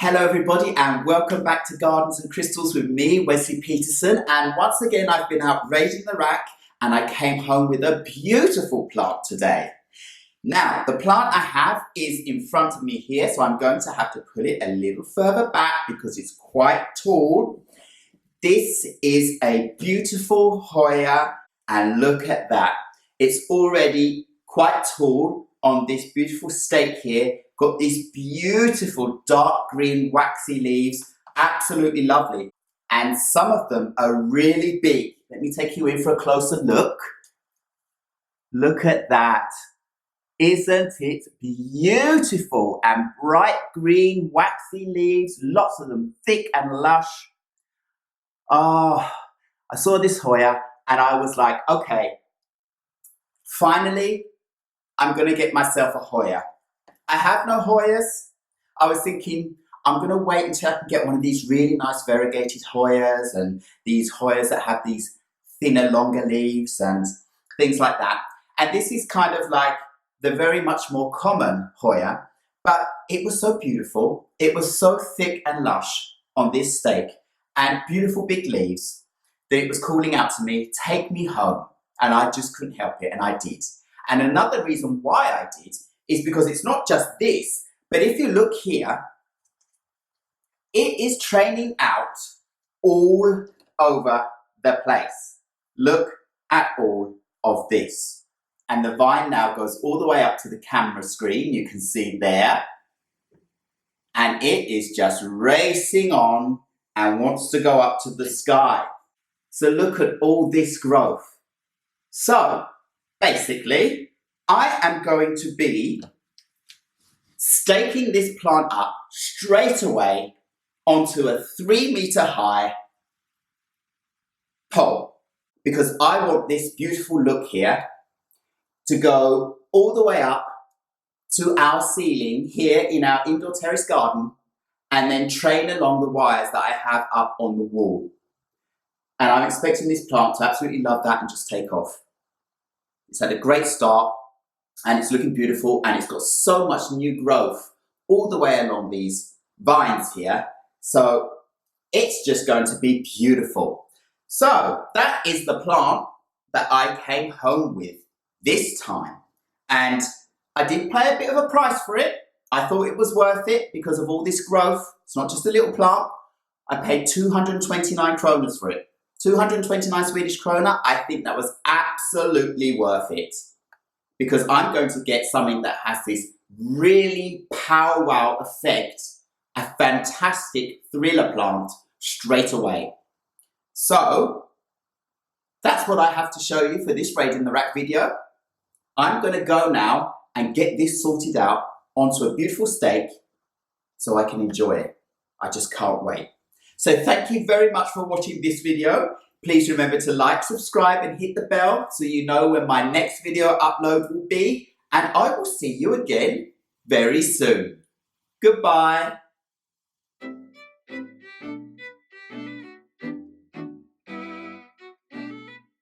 Hello everybody and welcome back to Gardens and Crystals with me, Wesley Peterson, and once again I've been out raiding the rack and I came home with a beautiful plant today. Now the plant I have is in front of me here, so I'm going to have to put it a little further back because it's quite tall. This is a beautiful Hoya and look at that. It's already quite tall on this beautiful stake here. Got these beautiful dark green waxy leaves, absolutely lovely. And some of them are really big. Let me take you in for a closer look. Look at that. Isn't it beautiful? And bright green waxy leaves, lots of them thick and lush. Oh, I saw this Hoya and I was like, okay, finally, I'm gonna get myself a Hoya. I have no Hoyas. I was thinking I'm going to wait until I can get one of these really nice variegated Hoyas and these Hoyas that have these thinner, longer leaves and things like that. And this is kind of like the very much more common Hoya, but it was so beautiful. It was so thick and lush on this stake and beautiful big leaves that it was calling out to me, take me home. And I just couldn't help it, and I did. And another reason why I did is because it's not just this, but if you look here, it is training out all over the place. Look at all of this. And the vine now goes all the way up to the camera screen, you can see there. And it is just racing on and wants to go up to the sky. So look at all this growth. So basically, I am going to be staking this plant up straight away onto a 3-meter high pole because I want this beautiful look here to go all the way up to our ceiling here in our indoor terrace garden and then train along the wires that I have up on the wall. And I'm expecting this plant to absolutely love that and just take off. It's had a great start. And it's looking beautiful and it's got so much new growth all the way along these vines here. So it's just going to be beautiful. So that is the plant that I came home with this time. And I did pay a bit of a price for it. I thought it was worth it because of all this growth. It's not just a little plant. I paid 229 kronas for it. 229 Swedish krona. I think that was absolutely worth it, because I'm going to get something that has this really pow-wow effect, a fantastic thriller plant straight away. So that's what I have to show you for this Raid in the Rack video. I'm going to go now and get this sorted out onto a beautiful stake so I can enjoy it. I just can't wait. So thank you very much for watching this video. Please remember to like, subscribe and hit the bell so you know when my next video upload will be. And I will see you again very soon. Goodbye.